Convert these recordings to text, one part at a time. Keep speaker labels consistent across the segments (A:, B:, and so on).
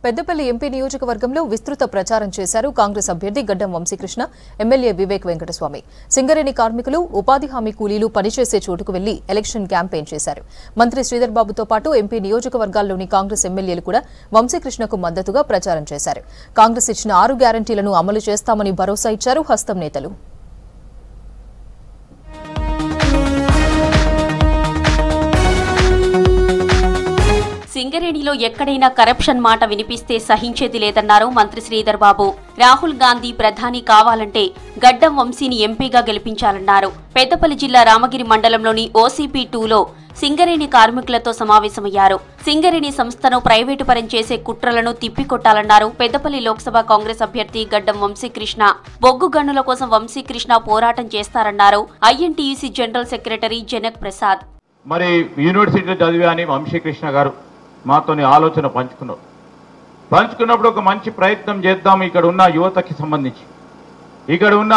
A: Peddapalli MP నియోజకవర్గంలో విస్తృత ప్రచారం చేశారు కాంగ్రెస్ అభ్యర్థి గడ్డం వంశీకృష్ణ, ఎమ్మెల్యే వివేక్ వెంకటస్వామి. సింగరేణి కార్మికులు, ఉపాధి హామీ కూలీలు పనిచేసే చోటుకు వెళ్లి ఎలక్షన్ క్యాంపెయిన్ చేశారు. మంత్రి శ్రీధర్ బాబుతో పాటు ఎంపీ నియోజకవర్గాల్లోని కాంగ్రెస్ ఎమ్మెల్యేలు కూడా వంశీకృష్ణకు మద్దతుగా ప్రచారం చేశారు. కాంగ్రెస్ ఇచ్చిన 6 గ్యారంటీలను అమలు చేస్తామని భరోసా ఇచ్చారు హస్తం నేతలు.
B: సింగరేణిలో ఎక్కడైనా కరప్షన్ మాట వినిపిస్తే సహించేది లేదన్నారు మంత్రి శ్రీధర్ బాబు. రాహుల్ గాంధీ ప్రధాని కావాలంటే గడ్డం వంశీని ఎంపీగా గెలిపించాలన్నారు. పెద్దపల్లి జిల్లా రామగిరి మండలంలోని OCP 2లో సింగరేణి కార్మికులతో సమావేశమయ్యారు. సింగరేణి సంస్థను ప్రైవేటు పరం చేసే కుట్రలను తిప్పికొట్టాలన్నారు. పెద్దపల్లి లోక్సభ కాంగ్రెస్ అభ్యర్థి గడ్డం వంశీకృష్ణ. బొగ్గు గనుల కోసం వంశీకృష్ణ పోరాటం చేస్తారన్నారు INTUC general secretary Janak Prasad.
C: మరి యూనివర్సిటీలో చదివాని వంశీకృష్ణ గారు మాతోని ఆలోచన పంచుకున్నప్పుడు ఒక మంచి ప్రయత్నం చేద్దాం. ఇక్కడ ఉన్న యువతకి సంబంధించి, ఇక్కడ ఉన్న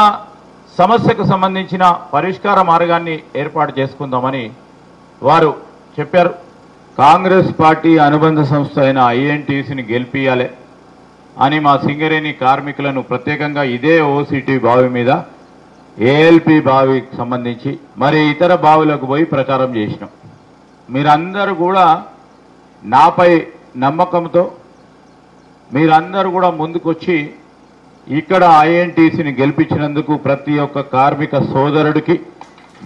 C: సమస్యకు సంబంధించిన పరిష్కార మార్గాన్ని ఏర్పాటు చేసుకుందామని వారు చెప్పారు. కాంగ్రెస్ పార్టీ అనుబంధ సంస్థ అయిన INTUCని గెలిపియాలి అని మా సింగరేణి కార్మికులను ప్రత్యేకంగా ఇదే OCT బావి మీద ALP బావికి సంబంధించి మరి ఇతర బావులకు పోయి ప్రచారం చేసినాం. మీరందరూ కూడా నాపై నమ్మకంతో మీరందరూ కూడా ముందుకొచ్చి ఇక్కడ INTUCని గెలిపించినందుకు ప్రతి ఒక్క కార్మిక సోదరుడికి,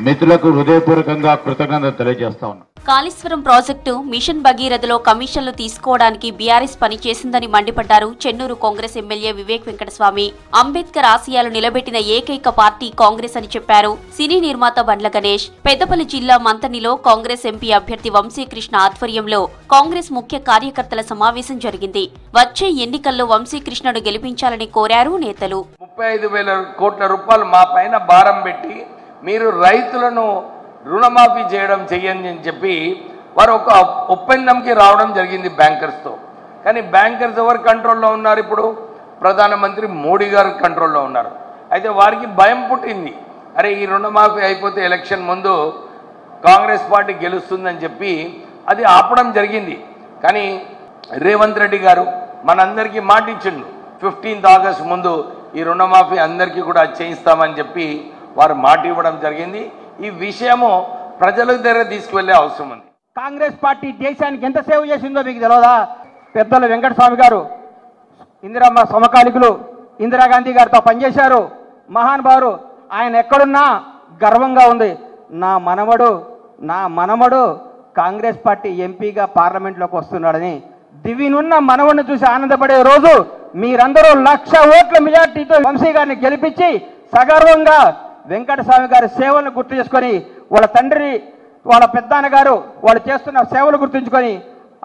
C: మిత్రులకు హృదయపూర్వకంగా కృతజ్ఞతలు తెలియజేస్తా ఉన్నాం.
B: కాళేశ్వరం ప్రాజెక్టు మిషన్ భగీరథలో కమిషన్లు తీసుకోవడానికి బీఆర్ఎస్ పనిచేసిందని మండిపడ్డారు చెన్నూరు కాంగ్రెస్ ఎమ్మెల్యే వివేక్ వెంకటస్వామి. అంబేద్కర్ ఆశయాలు నిలబెట్టిన ఏకైక పార్టీ కాంగ్రెస్ అని చెప్పారు సినీ నిర్మాత బండ్ల గణేష్. పెద్దపల్లి జిల్లా మంతనిలో కాంగ్రెస్ ఎంపీ అభ్యర్థి వంశీకృష్ణ ఆధ్వర్యంలో కాంగ్రెస్ ముఖ్య కార్యకర్తల సమావేశం జరిగింది. వచ్చే ఎన్నికల్లో వంశీకృష్ణను గెలిపించాలని కోరారు నేతలు.
D: 35,000 కోట్ల రూపాయలు మా పైన భారం పెట్టి మీరు రైతులను రుణమాఫీ చెయ్యండి అని చెప్పి వారు ఒక ఒప్పందంకి రావడం జరిగింది బ్యాంకర్స్తో. కానీ బ్యాంకర్స్ ఎవరు కంట్రోల్లో ఉన్నారు? ఇప్పుడు ప్రధానమంత్రి మోడీ గారు కంట్రోల్లో ఉన్నారు. అయితే వారికి భయం పుట్టింది, అరే ఈ రుణమాఫీ అయిపోతే ఎలక్షన్ ముందు కాంగ్రెస్ పార్టీ గెలుస్తుందని చెప్పి అది ఆపడం జరిగింది. కానీ రేవంత్ రెడ్డి గారు మనందరికీ మాట ఇచ్చిండు, 15th ఆగస్ట్ ముందు ఈ రుణమాఫీ అందరికీ కూడా చేయిస్తామని చెప్పి వారు మాట ఇవ్వడం జరిగింది. ఈ విషయము ప్రజల దగ్గర తీసుకువెళ్లే అవసరం ఉంది.
E: కాంగ్రెస్ పార్టీ దేశానికి ఎంత సేవ చేసిందో మీకు తెలియదా? పెద్దల వెంకటస్వామి గారు ఇందిరమ్మ సమకాలికులు ఇందిరాగాంధీ గారితో పనిచేశారు. మహానుభావుడు. ఆయన ఎక్కడున్నా గర్వంగా ఉంది. నా మనవడు కాంగ్రెస్ పార్టీ ఎంపీగా పార్లమెంట్లోకి వస్తున్నాడని దివినున్న మనవడిని చూసి ఆనందపడే రోజు మీరందరూ 1,00,000 ఓట్ల మెజార్టీతో వంశీ గారిని గెలిపించి సగర్వంగా వెంకటస్వామి గారి సేవలను గుర్తు చేసుకొని, వాళ్ళ తండ్రి, వాళ్ళ పెద్దనాన్న గారు వాళ్ళు చేస్తున్న సేవలు గుర్తుంచుకొని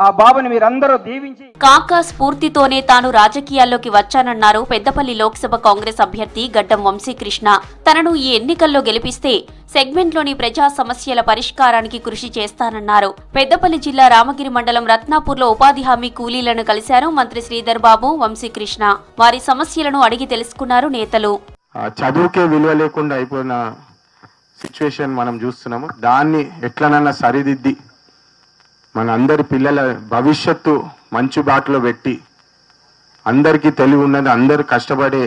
E: ఆ బాబుని మీరందరూ దీవించి.
B: కాకా స్ఫూర్తితోనే తాను రాజకీయాల్లోకి వచ్చానన్నారు పెద్దపల్లి లోక్సభ కాంగ్రెస్ అభ్యర్థి గడ్డం వంశీకృష్ణ. తనను ఈ ఎన్నికల్లో గెలిపిస్తే సెగ్మెంట్లోని ప్రజా సమస్యల పరిష్కారానికి కృషి చేస్తానన్నారు. పెద్దపల్లి జిల్లా రామగిరి మండలం రత్నాపూర్లో ఉపాధి హామీ కూలీలను కలిశారు మంత్రి శ్రీధర్ బాబు, వంశీకృష్ణ. వారి సమస్యలను అడిగి తెలుసుకున్నారు నేతలు.
F: చదువుకే విలువ లేకుండా అయిపోయిన సిచ్యువేషన్ మనం చూస్తున్నాము. దాన్ని ఎట్లనన్నా సరిదిద్ది మన అందరి పిల్లల భవిష్యత్తు మంచి బాటలో పెట్టి, అందరికీ తెలివి ఉన్నది, అందరూ కష్టపడే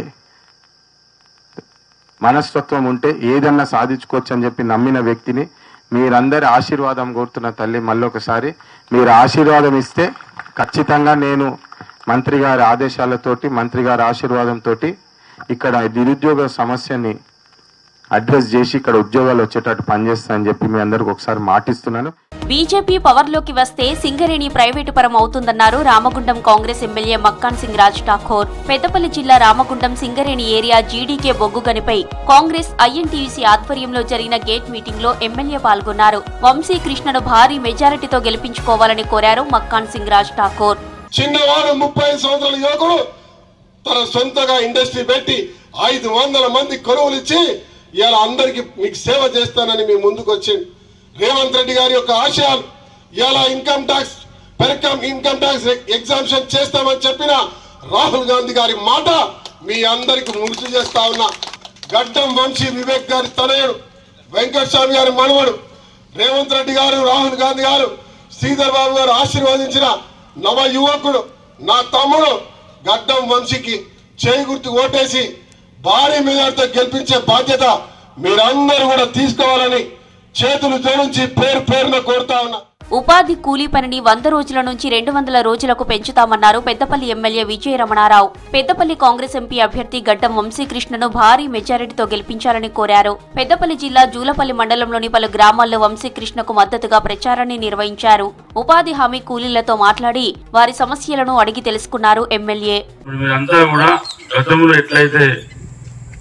F: మనస్తత్వం ఉంటే ఏదన్నా సాధించుకోవచ్చు అని చెప్పి నమ్మిన వ్యక్తిని మీరందరి ఆశీర్వాదం కోరుతున్న తల్లి. మళ్ళొకసారి మీరు ఆశీర్వాదం ఇస్తే ఖచ్చితంగా నేను మంత్రి గారి ఆదేశాలతోటి, మంత్రి గారి ఆశీర్వాదంతో ఇక్కడ నిరుద్యోగ సమస్యని అడ్రస్ చేసి ఇక్కడ ఉద్యోగాలు వచ్చేటట్టు పనిచేస్తానని చెప్పి మీ అందరికి ఒకసారి మాటిస్తున్నాను.
B: బీజేపీ పవర్లోకి వస్తే సింగరేణి ప్రైవేటు పరం అవుతుందన్నారు రామగుండం కాంగ్రెస్ ఎమ్మెల్యే మక్కాన్ సింగ్ రాజ్ ఠాకూర్. పెద్దపల్లి జిల్లా రామగుండం సింగరేణి ఏరియా GDK బొగ్గు గనిపై కాంగ్రెస్ INTUC ఆధ్వర్యంలో జరిగిన గేట్ మీటింగ్ లో ఎమ్మెల్యే పాల్గొన్నారు. వంశీకృష్ణను భారీ మెజారిటీతో గెలిపించుకోవాలని కోరారు మక్కాన్ సింగ్ రాజ్ ఠాకూర్.
G: చిన్నవాడు 35 సంవత్సరాల యువకుడు తన సొంతగా ఇండస్ట్రీ పెట్టి 500 మంది కొనుగోలు ఇచ్చి ఇలా అందరికి మీకు సేవ చేస్తానని మీ ముందుకు వచ్చింది. రేవంత్ రెడ్డి గారి యొక్క ఆశయాలు ఇలా ఇన్కమ్ ట్యాక్స్ ఎగ్జామ్షన్ చేస్తామని చెప్పిన రాహుల్ గాంధీ గారి మాట మీ అందరికి గుర్తు చేస్తా ఉన్నా. గడ్డం వంశీ వివేక్ గారి తనయుడు, వెంకటస్వామి గారి మనవడు, రేవంత్ రెడ్డి గారు, రాహుల్ గాంధీ గారు, శ్రీధర్ బాబు గారు ఆశీర్వదించిన నవ యువకుడు నా తమ్ముడు గడ్డం వంశీకి చేయి గుర్తు ఓటేసి భారీ మెజార్టీతో గెలిపించే బాధ్యత మీరందరూ కూడా తీసుకోవాలని చేతులు జోడించి పేరు పేరున కోరుతా ఉన్నా.
B: ఉపాధి కూలీ పనిని 100 రోజుల నుంచి 200 రోజులకు పెంచుతామన్నారు పెద్దపల్లి ఎమ్మెల్యే విజయ రమణారావు. పెద్దపల్లి కాంగ్రెస్ ఎంపీ అభ్యర్థి గడ్డం వంశీకృష్ణను భారీ మెజారిటీతో గెలిపించాలని కోరారు. పెద్దపల్లి జిల్లా జూలపల్లి మండలంలోని పలు గ్రామాల్లో వంశీకృష్ణకు మద్దతుగా ప్రచారాన్ని నిర్వహించారు. ఉపాధి హామీ కూలీలతో మాట్లాడి వారి సమస్యలను అడిగి తెలుసుకున్నారు ఎమ్మెల్యే.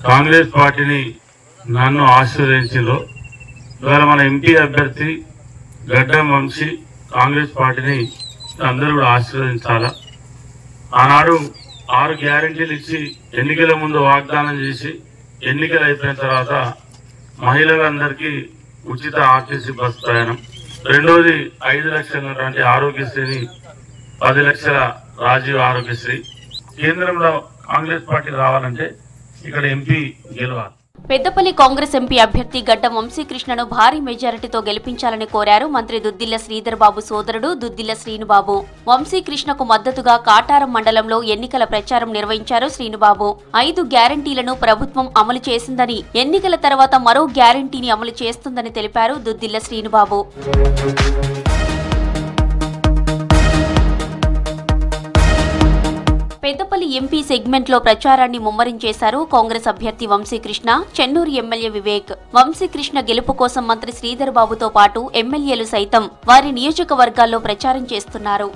H: కాంగ్రెస్ పార్టీని నన్ను ఆశీర్వదించిందో ఇవాళ మన ఎంపీ అభ్యర్థి గడ్డం వంశీ కాంగ్రెస్ పార్టీని అందరూ కూడా ఆశీర్వదించాలా. ఆనాడు 6 గ్యారెంటీలు ఇచ్చి ఎన్నికల ముందు వాగ్దానం చేసి ఎన్నికలు అయిపోయిన తర్వాత మహిళలందరికీ ఉచిత ఆర్టీసీ బస్ ప్రయాణం, రెండోది 5 లక్షల ఆరోగ్యశ్రీని 10 లక్షల రాజీవ్ ఆరోగ్యశ్రీ. కేంద్రంలో కాంగ్రెస్ పార్టీ రావాలంటే ఇక్కడ ఎంపీ గెలవాలి.
B: పెద్దపల్లి కాంగ్రెస్ ఎంపీ అభ్యర్థి గడ్డం వంశీకృష్ణను భారీ మెజారిటీతో గెలిపించాలని కోరారు మంత్రి దుద్దిల్ల శ్రీధర్ బాబు సోదరుడు దుద్దిల్ల శ్రీనుబాబు. వంశీకృష్ణకు మద్దతుగా కాటారం మండలంలో ఎన్నికల ప్రచారం నిర్వహించారు శ్రీనుబాబు. 5 గ్యారంటీలను ప్రభుత్వం అమలు చేసిందని, ఎన్నికల తర్వాత మరో గ్యారంటీని అమలు చేస్తుందని తెలిపారు దుద్దిల్ల శ్రీనుబాబు. పెద్దపల్లి ఎంపీ సెగ్మెంట్ లో ప్రచారాన్ని ముమ్మరం చేశారు కాంగ్రెస్ అభ్యర్థి వంశీకృష్ణ, చెన్నూరు ఎమ్మెల్యే వివేక్. వంశీకృష్ణ గెలుపు కోసం మంత్రి శ్రీధర్ బాబుతో పాటు ఎమ్మెల్యేలు సైతం వారి నియోజకవర్గాల్లో ప్రచారం చేస్తున్నారు.